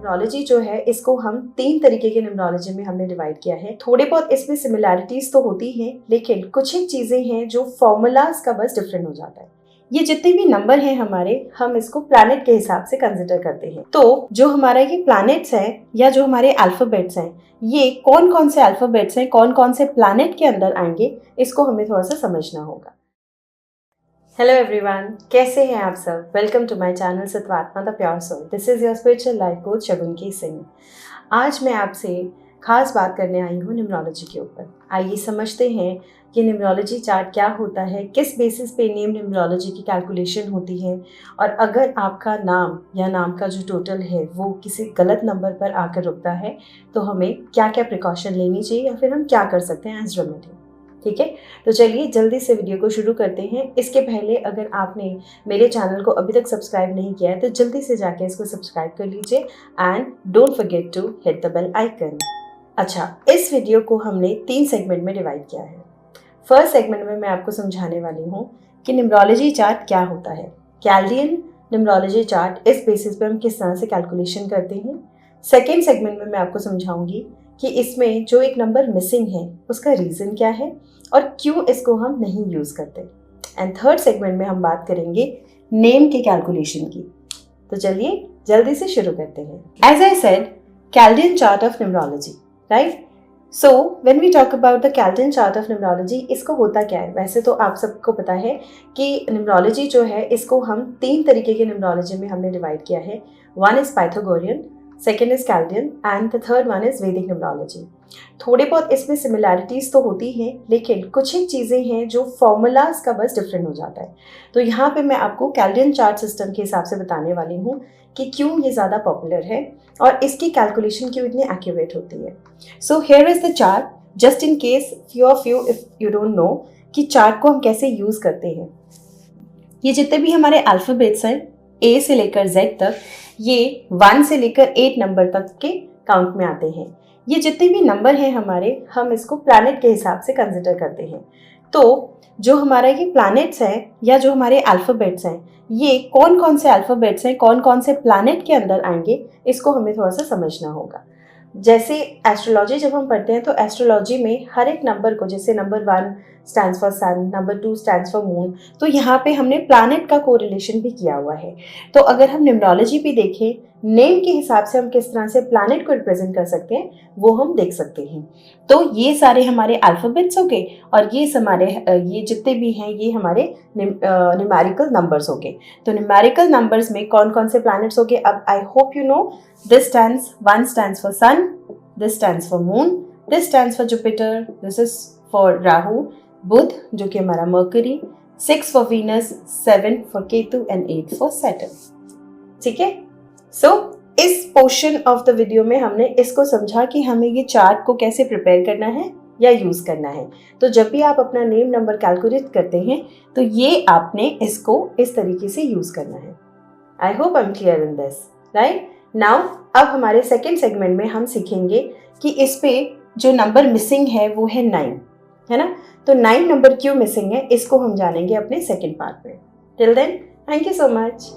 Numerology जो है इसको हम 3 तरीके के न्यूमरोलॉजी में हमने डिवाइड किया है। थोड़े बहुत इसमें सिमिलैरिटीज तो होती हैं, लेकिन कुछ एक चीजें हैं जो फॉर्मूलाज का बस डिफरेंट हो जाता है। ये जितने भी नंबर हैं हमारे, हम इसको प्लैनेट के हिसाब से कंसिडर करते हैं। तो जो हमारा ये प्लैनेट्स हैं या जो हमारे अल्फाबेट्स हैं, ये कौन कौन से अल्फाबेट्स हैं, कौन कौन से प्लैनेट के अंदर आएंगे, इसको हमें थोड़ा सा समझना होगा। हेलो एवरीवन, कैसे हैं आप सब? Welcome to my channel Satvatma the pure soul. This is your spiritual life coach Shagun Singh. आज मैं आपसे खास बात करने आई हूँ न्यूमरोलॉजी के ऊपर। आइए समझते हैं कि न्यूमरोलॉजी चार्ट क्या होता है, किस बेसिस पे नेम न्यूमरोलॉजी की कैलकुलेशन होती है, और अगर आपका नाम या नाम का जो टोटल है वो किसी गलत नंबर पर आकर रुकता है तो हमें क्या क्या प्रिकॉशन लेनी चाहिए या फिर हम क्या कर सकते हैं एज रेमेडी। ठीक है, तो चलिए जल्दी से वीडियो को शुरू करते हैं। इसके पहले अगर आपने मेरे चैनल को अभी तक सब्सक्राइब नहीं किया है तो जल्दी से जाके इसको सब्सक्राइब कर लीजिए and don't forget to hit the bell icon. अच्छा, इस वीडियो को हमने 3 सेगमेंट में डिवाइड किया है। फर्स्ट सेगमेंट में मैं आपको समझाने वाली हूँ कि न्यूमरोलॉजी चार्ट क्या होता है, कैल्डियन न्यूमरोलॉजी चार्ट, इस बेसिस पे हम किस तरह से कैलकुलेशन करते हैं। सेकेंड सेगमेंट में मैं आपको समझाऊंगी कि इसमें जो एक नंबर मिसिंग है उसका रीज़न क्या है और क्यों इसको हम नहीं यूज़ करते। एंड थर्ड सेगमेंट में हम बात करेंगे नेम के कैलकुलेशन की। तो चलिए जल्दी से शुरू करते हैं। As I said, Chaldean chart of numerology, right? So when we talk about the Chaldean chart of numerology, इसको होता क्या है? वैसे तो आप सबको पता है कि न्यूमरोलॉजी जो है इसको हम 3 तरीके के न्यूमरोलॉजी में हमने डिवाइड किया है। One is Pythagorean, second is Chaldean and the third one is Vedic numerology. थोड़े बहुत इसमें सिमिलैरिटीज तो होती हैं, लेकिन कुछ एक चीज़ें हैं जो फॉर्मूलाज का बस डिफरेंट हो जाता है। तो यहाँ पे मैं आपको कैल्डियन चार्ट सिस्टम के हिसाब से बताने वाली हूँ कि क्यों ये ज़्यादा पॉपुलर है और इसकी कैलकुलेशन क्यों इतनी एक्यूरेट होती है। So here is the chart, just in case few of you if you don't know कि चार्ट को हम कैसे यूज़ करते हैं। ये जितने भी हमारे अल्फ़ाबेट्स हैं A से लेकर Z तक, ये 1 से लेकर 8 नंबर तक के काउंट में आते हैं। ये जितने भी नंबर हैं हमारे, हम इसको प्लैनेट के हिसाब से कंसिडर करते हैं। तो जो हमारा ये प्लैनेट्स हैं या जो हमारे अल्फ़ाबेट्स हैं, ये कौन कौन से अल्फ़ाबेट्स हैं, कौन कौन से प्लैनेट के अंदर आएंगे, इसको हमें थोड़ा सा समझना होगा। जैसे एस्ट्रोलॉजी जब हम पढ़ते हैं तो एस्ट्रोलॉजी में हर एक नंबर को, जैसे number 1 stands for sun, number 2 stands for moon, तो यहाँ पे हमने प्लैनेट का कोरिलेशन भी किया हुआ है। तो अगर हम न्यूमरोलॉजी भी देखें, नेम के हिसाब से हम किस तरह से प्लैनेट को रिप्रेजेंट कर सकते हैं वो हम देख सकते हैं। तो ये सारे हमारे अल्फ़ाबेट्स हो गए और ये जितने भी हैं ये हमारे न्यूमेरिकल नंबर्स हो गए। तो न्यूमेरिकल नंबर्स में कौन कौन से प्लैनेट्स हो गए, अब I hope you know. This stands 1 stands for sun, this stands for moon, this stands for Jupiter, this is for Rahu, Budh जो कि हमारा Mercury, 6 for Venus, 7 for Ketu and 8 for Saturn. ठीक है, सो इस पोर्शन ऑफ द वीडियो में हमने इसको समझा कि हमें ये चार्ट को कैसे प्रिपेयर करना है या यूज़ करना है। तो जब भी आप अपना नेम नंबर कैलकुलेट करते हैं तो ये आपने इसको इस तरीके से यूज़ करना है। I hope I am clear in this, right? Now अब हमारे सेकेंड सेगमेंट में हम सीखेंगे कि इस पे जो नंबर मिसिंग है वो है 9, है ना? तो 9 नंबर क्यों मिसिंग है इसको हम जानेंगे अपने सेकेंड पार्ट में। Till then, thank you so much.